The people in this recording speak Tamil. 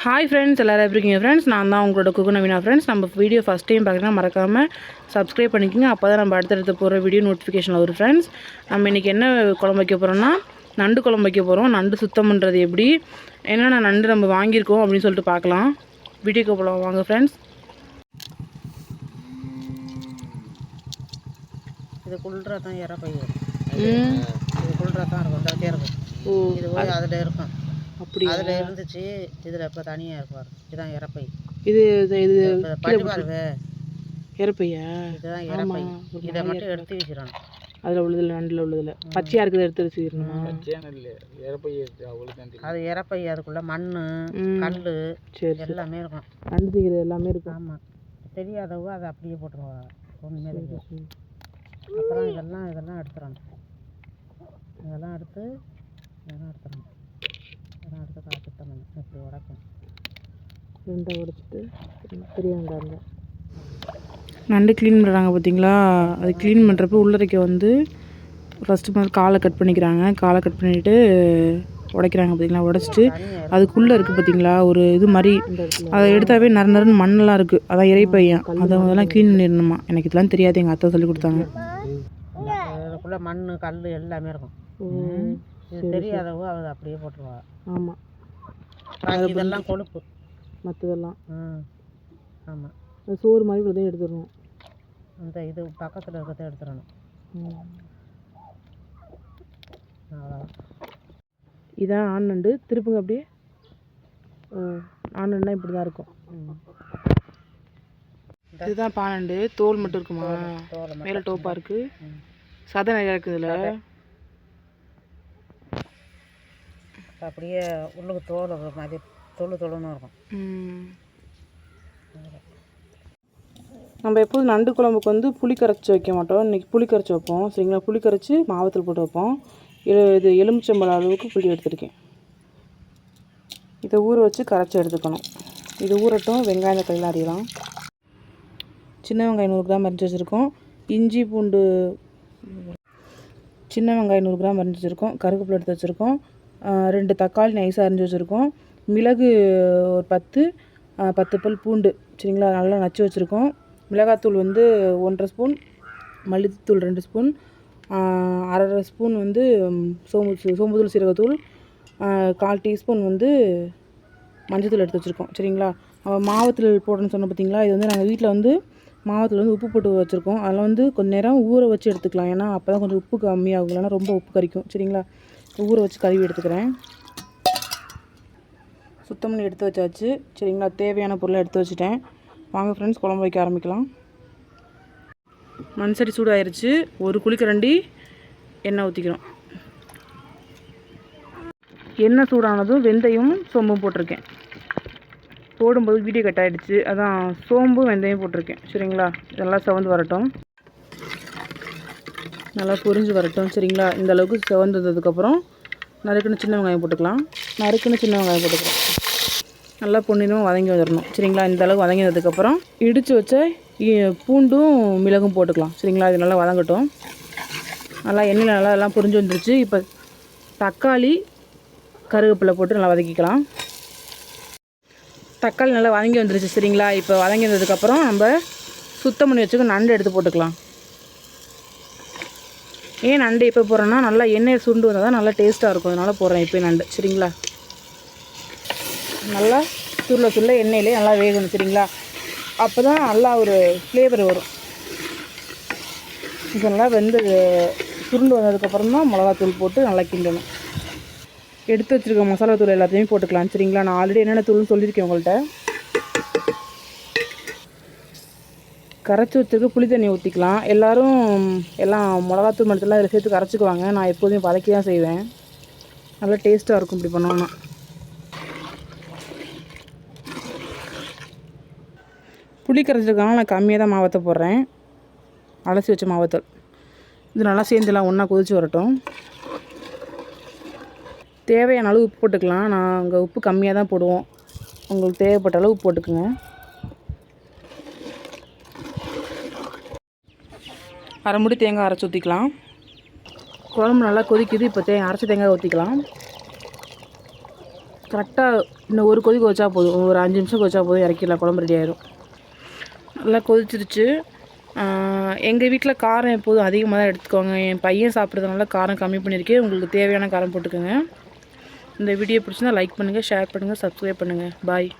ஹாய் ஃப்ரெண்ட்ஸ், எல்லோரும் எப்படி இருக்கீங்க ஃப்ரெண்ட்ஸ்? நான் தான் உங்களோட குக்கு நவீனா ஃப்ரெண்ட்ஸ். நம்ம வீடியோ ஃபஸ்ட் டைம் பார்க்குறதுனா மறக்காமல் சப்ஸ்கிரைப் பண்ணிக்கோங்க. அப்போ தான் நம்ம அடுத்தடுத்து போகிற வீடியோ நோட்டிஃபிகேஷன் வரும் ஃப்ரெண்ட்ஸ். நம்ம இன்றைக்கி என்ன குழம்பு வைக்க போகிறோம்னா நண்டு குழம்பு வைக்க போகிறோம். நண்டு சுத்தம் பண்ணுறது எப்படி, என்னென்ன நண்டு நம்ம வாங்கியிருக்கோம் அப்படின்னு சொல்லிட்டு பார்க்கலாம். வீடியோக்கு போகலாம் வாங்க ஃப்ரெண்ட்ஸ். இது குளிரா தான் இறப்பை இது குளிரா தான் இருக்கும், கரெக்டாக இருக்கும். இது போய் அதில் இருக்கும், அப்படி அதில் இருந்துச்சு. இதில் இப்போ தனியாக இருப்பார். இதுதான் இறப்பை. இது இது பண்ணி பாருங்க, இறப்பையா? இதுதான் இறப்பை. இதை மட்டும் எடுத்து வச்சிடணும். அதில் உள்ளதில் நண்டில் உள்ளதில் பச்சையாக இருக்குது எடுத்து வச்சுக்கணுமா? அது இறப்பை. அதுக்குள்ளே மண், கல் எல்லாமே இருக்கும். நண்டு தீக்கிறது எல்லாமே இருக்கும். ஆமாம், தெரியாதவங்க அதை அப்படியே போட்டுருவாங்க. ஒன்றுமே தெரியாது. அப்புறம் இதெல்லாம் எடுத்துடணும். இதெல்லாம் எடுத்துடணும். இதெல்லாம் எடுத்து சுத்தம் பண்ணி இப்படி உடைக்கும். ரெண்டை உடைச்சிட்டு பெரிய வெங்காயம் நண்டு க்ளீன் பண்ணுறாங்க பார்த்தீங்களா? அது க்ளீன் பண்ணுறப்ப உள்ளரைக்க வந்து ஃபஸ்ட்டு காலை கட் பண்ணிக்கிறாங்க. காலை கட் பண்ணிவிட்டு உடைக்கிறாங்க பார்த்தீங்களா? உடச்சிட்டு அதுக்குள்ளே இருக்குது பார்த்தீங்களா ஒரு இது மாதிரி, அதை எடுத்தாவே நறுன்னு மண்ணெல்லாம் இருக்குது. அதான் இறைப்பையன். அதெல்லாம் க்ளீன் பண்ணிடணுமா? எனக்கு இதெல்லாம் தெரியாது, எங்கள் அத்தை சொல்லி கொடுத்தாங்க. அதுக்குள்ளே மண், கல் எல்லாமே இருக்கும். இது தெரியாதவங்க அதை அப்படியே போட்டுருவாங்க. ஆமாம், இதெல்லாம் கொழுப்பு, மற்றதெல்லாம். ஆமாம், சோறு மாதிரி உள்ளதே எடுத்துடணும். அந்த இது பக்கத்தில் இருக்கிறத எடுத்துடணும். அவ்வளோதான். இதான் ஆண் நண்டு. திருப்புங்க அப்படியே. ஆண் நண்டுனா இப்படி தான் இருக்கும். இதுதான் பானண்டு. தோல் மட்டும் இருக்குமா? மேலே டோப்பாக இருக்குது, சதை நிறையா இருக்குதுல்ல. அப்படியே உள்ளுக்கு தோல் மாதிரி தொழுன்னு இருக்கும். நம்ம எப்போதும் நண்டு குழம்புக்கு வந்து புளி கரைச்சி வைக்க மாட்டோம். இன்றைக்கி புளி கரைச்சி வைப்போம் சரிங்களா? புளி கரைச்சி மாவத்தில் போட்டு வைப்போம். இது எலுமிச்சம்பழம் அளவுக்கு புளி எடுத்துருக்கேன். இதை ஊற வச்சு கரைச்சி எடுத்துக்கணும். இது ஊறட்டும். வெங்காயம் தக்காளிலாம் அறியலாம். சின்ன வெங்காயம் 100 கிராம் அரிஞ்சு வச்சுருக்கோம். இஞ்சி பூண்டு சின்ன வெங்காயம் 100 கிராம் அரிஞ்சு வச்சுருக்கோம். கருவேப்பிலை எடுத்து வச்சுருக்கோம். 2 தக்காளி நைஸாக அரிஞ்சு வச்சுருக்கோம். மிளகு ஒரு 10 பல் பூண்டு சரிங்களா? நல்லா நச்சு வச்சுருக்கோம். மிளகாத்தூள் வந்து 1.5 ஸ்பூன், மல்லித்தூள் 2 ஸ்பூன், 1/2 ஸ்பூன் வந்து சோம்புத்தூள் சீரகத்தூள், 1/4 டீஸ்பூன் வந்து மஞ்சத்தூள் எடுத்து வச்சுருக்கோம் சரிங்களா? மாவத்தில் போடணும்னு சொன்ன பார்த்தீங்களா? இது வந்து நாங்கள் வீட்டில் வந்து மாவத்தில் வந்து உப்பு போட்டு வச்சுருக்கோம். அதில் வந்து கொஞ்சம் நேரம் ஊற வச்சு எடுத்துக்கலாம். ஏன்னா அப்போ தான் கொஞ்சம் உப்பு கம்மியாகும், இல்லைன்னா ரொம்ப உப்பு கறிக்கும் சரிங்களா? ஊற வச்சு கழுவி எடுத்துக்கிறேன். சுத்தம் பண்ணி எடுத்து வச்சாச்சு சரிங்களா? தேவையான பொருளை எடுத்து வச்சுட்டேன். வாங்க ஃப்ரெண்ட்ஸ், குழம்பு வைக்க ஆரம்பிக்கலாம். மண் சட்டி சூடாயிருச்சு. ஒரு குழிக்கரண்டி எண்ணெய் ஊற்றிக்கிறோம். எண்ணெய் சூடானதும் வெந்தயம் சோம்பும் போட்டிருக்கேன். போடும்போது வீடியோ கட் ஆகிடுச்சு, அதான் சோம்பு வெந்தயம் போட்டிருக்கேன் சரிங்களா? இதெல்லாம் செவந்து வரட்டும், நல்லா பொரிஞ்சு வரட்டும் சரிங்களா? இந்த அளவுக்கு செவந்து வந்ததுக்கப்புறம் நறுக்குன்னு சின்ன வெங்காயம் போட்டுக்கலாம். நல்லா பொன்னிறமாக வதங்கி வந்துடணும் சரிங்களா? இந்த அளவுக்கு வதங்கி வந்ததுக்கப்புறம் இடித்து வச்ச பூண்டும் மிளகும் போட்டுக்கலாம் சரிங்களா? இது நல்லா வதங்கட்டும். நல்லா எண்ணெயில் நல்லா எல்லாம் பொரிஞ்சு வந்துருச்சு. இப்போ தக்காளி கருவேப்பிலை போட்டு நல்லா வதக்கிக்கலாம். தக்காளி நல்லா வதங்கி வந்துருச்சு சரிங்களா? இப்போ வதங்கி வந்ததுக்கப்புறம் நம்ம சுத்தம் பண்ணி வச்சுக்க நண்டு எடுத்து போட்டுக்கலாம். ஏன் நண்டு இப்போ போடுறேன்னா நல்லா எண்ணெயை சுண்டு வந்தால் தான் நல்லா டேஸ்ட்டாக இருக்கும், அதனால் போடுறேன் இப்போ நண்டு சரிங்களா? நல்லா சுருள எண்ணெயிலே நல்லா வேகணும் சரிங்களா? அப்போ தான் நல்லா ஒரு ஃப்ளேவர் வரும். இது நல்லா வெந்து சுருண்டு வந்ததுக்கப்புறம் தான் மிளகாத்தூள் போட்டு நல்லா கிண்டணும். எடுத்து வச்சுருக்க மசாலா தூள் எல்லாத்தையுமே போட்டுக்கலாம் சரிங்களா? நான் ஆல்ரெடி என்னென்ன தூள்னு சொல்லியிருக்கேன் உங்கள்கிட்ட. கரைச்சி வச்சுருக்க புளி தண்ணி ஊற்றிக்கலாம். எல்லாம் மிளகாத்தூள் மரத்தெல்லாம் இதில் சேர்த்து கரைச்சிக்குவாங்க. நான் எப்போதுமே வதக்கி தான் செய்வேன், நல்லா டேஸ்ட்டாக இருக்கும் இப்படி பண்ணோன்னா. புளி கரைச்சிருக்காங்க, நான் கம்மியாக தான் மாவத்தை போடுறேன், அலசி வச்ச மாவத்தல். இது நல்லா சேர்ந்துலாம் ஒன்றா கொதிச்சு வரட்டும். தேவையான அளவு உப்பு போட்டுக்கலாம். நாங்கள் உப்பு கம்மியாக தான் போடுவோம், உங்களுக்கு தேவைப்பட்ட அளவு உப்பு போட்டுக்குங்க. அரை மூடி தேங்காய் அரைச்சி ஊற்றிக்கலாம். குழம்பு நல்லா கொதிக்குது. இப்போ அரைச்ச தேங்காய் ஊற்றிக்கலாம். கரெக்டாக இன்னும் ஒரு கொதி கொதிச்சா போதும், ஒரு 5 நிமிஷம் கொதிச்சா போதும், இறக்கிடலாம். குழம்பு ரெடி ஆயிரும். நல்லா கொதிச்சிருச்சு. எங்கள் வீட்டில் காரம் எப்போதும் அதிகமாக தான் எடுத்துக்கோங்க. என் பையன் சாப்பிட்றதுனால காரம் கம்மி பண்ணியிருக்கேன். உங்களுக்கு தேவையான காரம் போட்டுக்கோங்க. இந்த வீடியோ பிடிச்சிருந்தா லைக் பண்ணுங்கள், ஷேர் பண்ணுங்கள், சப்ஸ்கிரைப் பண்ணுங்கள். பாய்.